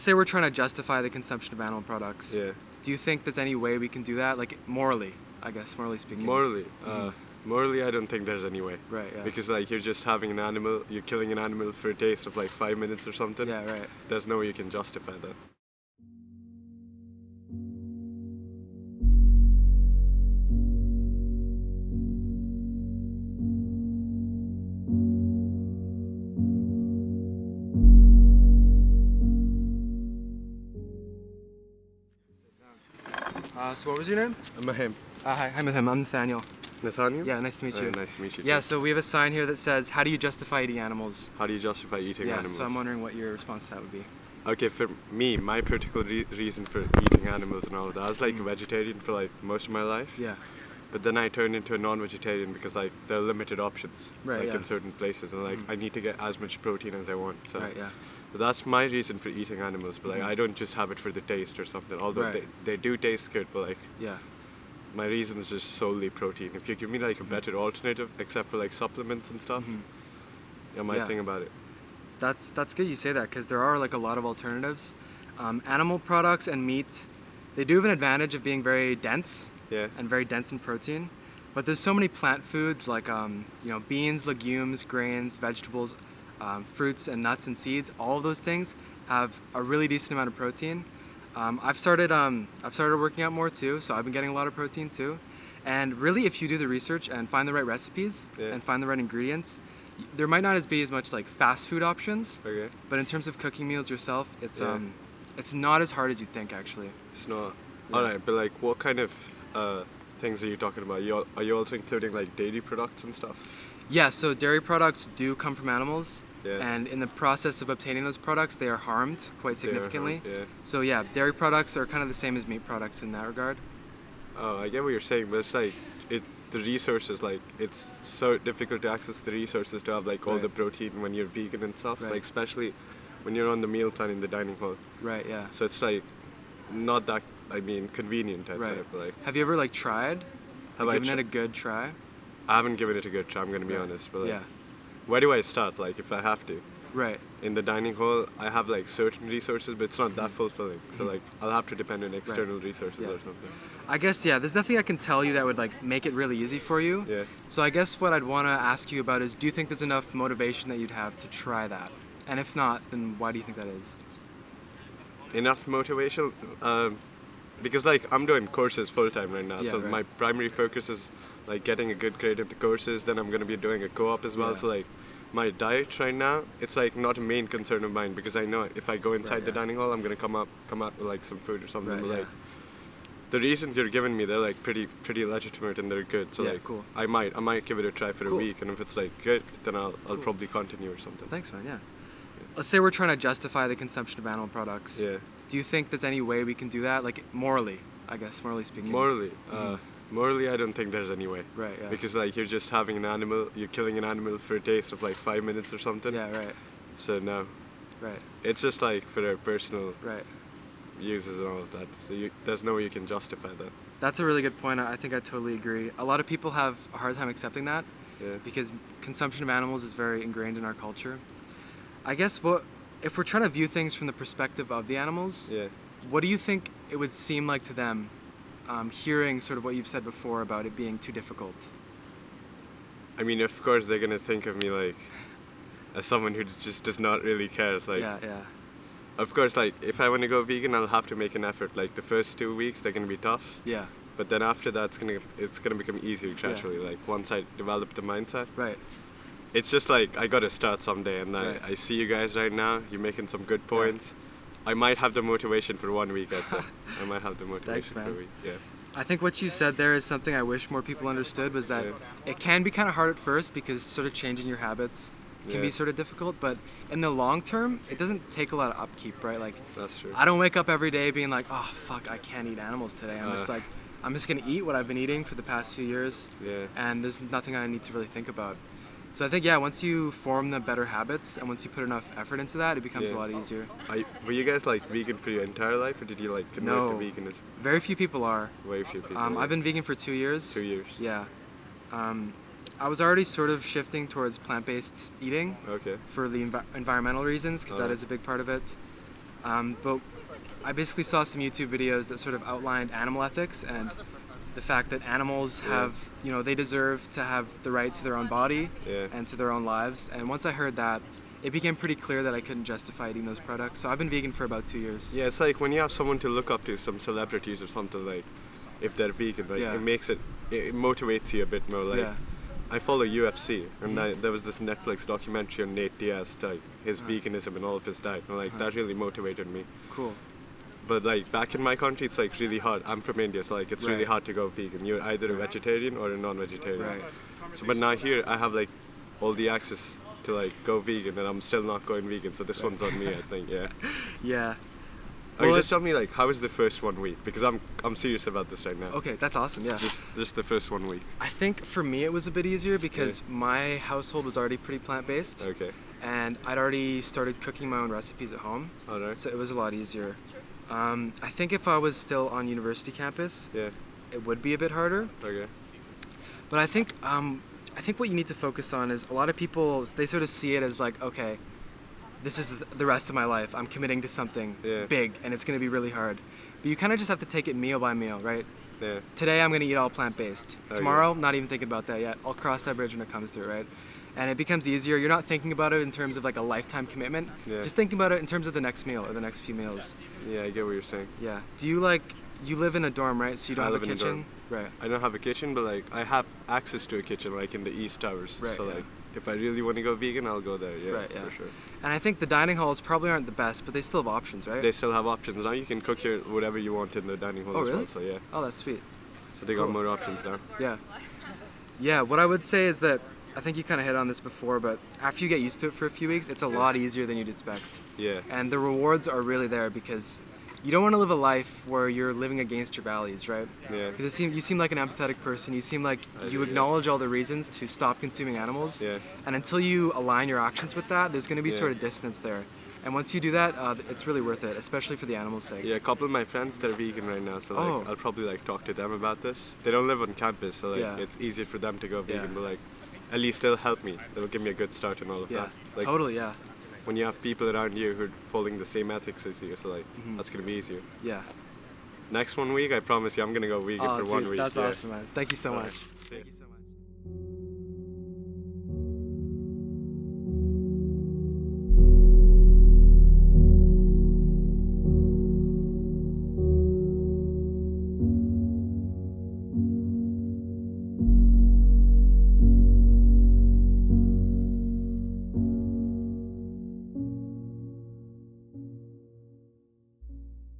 say we're trying to justify the consumption of animal products. Yeah. Do you think there's any way we can do that? Like morally, I guess, morally speaking. Morally, I don't think there's any way. Right, yeah. Because like you're just having an animal, you're killing an animal for a taste of like 5 minutes or something. Yeah, right. There's no way you can justify that. So what was your name? Mahim. Hi, I'm Mahim. I'm Nathaniel. Nathaniel? Yeah, nice to meet you. Nice to meet you. Yeah, too. so we have a sign here that says, how do you justify eating animals? How do you justify eating animals? So I'm wondering what your response to that would be. Okay, for me, my particular reason for eating animals and all of that, I was like a vegetarian for like most of my life. Yeah. But then I turned into a non-vegetarian because like there are limited options, Right, like in certain places, and like I need to get as much protein as I want. So, Right, yeah. so that's my reason for eating animals. But like I don't just have it for the taste or something. Although Right. they do taste good, but like Yeah. my reason is just solely protein. If you give me like a better alternative, except for like supplements and stuff, I might think about it. That's good you say that, because there are like a lot of alternatives. Animal products and meat, they do have an advantage of being very dense. Yeah. And very dense in protein. But there's so many plant foods like beans, legumes, grains, vegetables, fruits and nuts and seeds. All of those things have a really decent amount of protein. I've started working out more too, so I've been getting a lot of protein too. And really, if you do the research and find the right recipes and find the right ingredients, there might not be as much like fast food options. Okay. But in terms of cooking meals yourself, it's not as hard as you'd think actually. It's not. Alright, but like what kind of things are you talking about? Are you also including like dairy products and stuff? Yeah, so dairy products do come from animals, Yeah. and in the process of obtaining those products, they are harmed quite significantly. Yeah. So yeah, dairy products are kind of the same as meat products in that regard. Oh, I get what you're saying, but it's like the resources, like it's so difficult to access the resources to have like all the protein when you're vegan and stuff, like especially when you're on the meal plan in the dining hall. Right, yeah. So it's like not that, convenient, I'd say, but like... Have you ever like tried? Have I given it a good try? I haven't given it a good try, I'm gonna be honest, but like... Yeah. Where do I start, like, if I have to? Right. In the dining hall, I have like certain resources, but it's not that fulfilling. So like, I'll have to depend on external resources or something. I guess, there's nothing I can tell you that would like make it really easy for you. Yeah. So I guess what I'd want to ask you about is, do you think there's enough motivation that you'd have to try that? And if not, then why do you think that is? Enough motivation? Because like, I'm doing courses full-time right now, so my primary focus is like getting a good grade at the courses, then I'm going to be doing a co-op as well, so like, my diet right now, it's like not a main concern of mine, because I know if I go inside the dining hall, I'm gonna come out with like some food or something. But like the reasons you're giving me, they're like pretty legitimate and they're good. So like, cool. I might give it a try for a week, and if it's like good, then I'll probably continue or something. Thanks, man. Yeah. Let's say we're trying to justify the consumption of animal products. Yeah. Do you think there's any way we can do that, like morally? I guess morally speaking. Morally, I don't think there's any way. Right, yeah. Because like you're just having an animal, you're killing an animal for a taste of like 5 minutes or something. Yeah, right. So no. Right. It's just like for their personal right. uses and all of that. So there's no way you can justify that. That's a really good point. I think I totally agree. A lot of people have a hard time accepting that because consumption of animals is very ingrained in our culture. I guess if we're trying to view things from the perspective of the animals, what do you think it would seem like to them hearing sort of what you've said before about it being too difficult? I mean, of course they're gonna think of me like as someone who just does not really care. It's like, of course, like if I want to go vegan, I'll have to make an effort. Like the first 2 weeks, they're gonna be tough. Yeah. But then after that, it's gonna become easier gradually. Like once I develop the mindset. Right. It's just like I gotta start someday, and I see you guys right now. You're making some good points. I might have the motivation for 1 week, I'd say. I might have the motivation for a week. Yeah. I think what you said there is something I wish more people understood, was that it can be kind of hard at first because sort of changing your habits can be sort of difficult, but in the long term, it doesn't take a lot of upkeep, right? Like, that's true. I don't wake up every day being like, oh fuck, I can't eat animals today. I'm just gonna eat what I've been eating for the past few years, and there's nothing I need to really think about. So I think, once you form the better habits and once you put enough effort into that, it becomes a lot easier. Were you guys like vegan for your entire life, or did you like convert to veganism? Very few people are. Very few people. I've been vegan for 2 years. 2 years. Yeah. I was already sort of shifting towards plant-based eating for the environmental reasons, because that is a big part of it. But I basically saw some YouTube videos that sort of outlined animal ethics and the fact that animals have, they deserve to have the right to their own body and to their own lives. And once I heard that, it became pretty clear that I couldn't justify eating those products. So I've been vegan for about 2 years. Yeah, it's like when you have someone to look up to, some celebrities or something, like if they're vegan, like it motivates you a bit more. Like I follow UFC, and there was this Netflix documentary on Nate Diaz, like his veganism and all of his diet, and like that really motivated me. Cool. But like back in my country, it's like really hard. I'm from India, so like it's really hard to go vegan. You're either a vegetarian or a non-vegetarian. Right. So, but now here I have like all the access to like go vegan, and I'm still not going vegan. So this one's on me, I think. Yeah. Yeah. Well, just tell me like how was the first 1 week, because I'm serious about this right now. Okay, that's awesome. Yeah. Just the first 1 week. I think for me it was a bit easier because my household was already pretty plant-based. Okay. And I'd already started cooking my own recipes at home. Alright. So it was a lot easier. I think if I was still on university campus, it would be a bit harder. Okay. But I think what you need to focus on is a lot of people, they sort of see it as like, okay, this is the rest of my life. I'm committing to something big, and it's going to be really hard. But you kind of just have to take it meal by meal, right? Yeah. Today I'm going to eat all plant-based. Tomorrow, not even thinking about that yet. I'll cross that bridge when it comes to it, right? And it becomes easier. You're not thinking about it in terms of like a lifetime commitment. Yeah. Just thinking about it in terms of the next meal or the next few meals. Yeah, I get what you're saying. Yeah. Do you you live in a dorm, right? So you don't have a kitchen? Right. I don't have a kitchen, but like I have access to a kitchen like in the East Towers. Right, so like if I really want to go vegan, I'll go there. Yeah, right, yeah. For sure. And I think the dining halls probably aren't the best, but they still have options, right? They still have options. Now you can cook whatever you want in the dining hall as well. So yeah. Oh, that's sweet. So they got more options now. Yeah. Yeah, what I would say is that I think you kind of hit on this before, but after you get used to it for a few weeks, it's a lot easier than you'd expect. Yeah. And the rewards are really there because you don't want to live a life where you're living against your values, right? Yeah. Because you seem like an empathetic person. You seem like you acknowledge all the reasons to stop consuming animals. Yeah. And until you align your actions with that, there's going to be sort of dissonance there. And once you do that, it's really worth it, especially for the animals' sake. Yeah, a couple of my friends, they're vegan right now, so like, I'll probably like talk to them about this. They don't live on campus, so like it's easier for them to go vegan, but like at least they'll help me. They'll give me a good start and all of that. Like, totally, yeah. When you have people around you who are following the same ethics as you, so like that's gonna be easier. Yeah. Next 1 week, I promise you, I'm gonna go vegan for 1 week. That's awesome, man. Thank you so much. Thank you so much.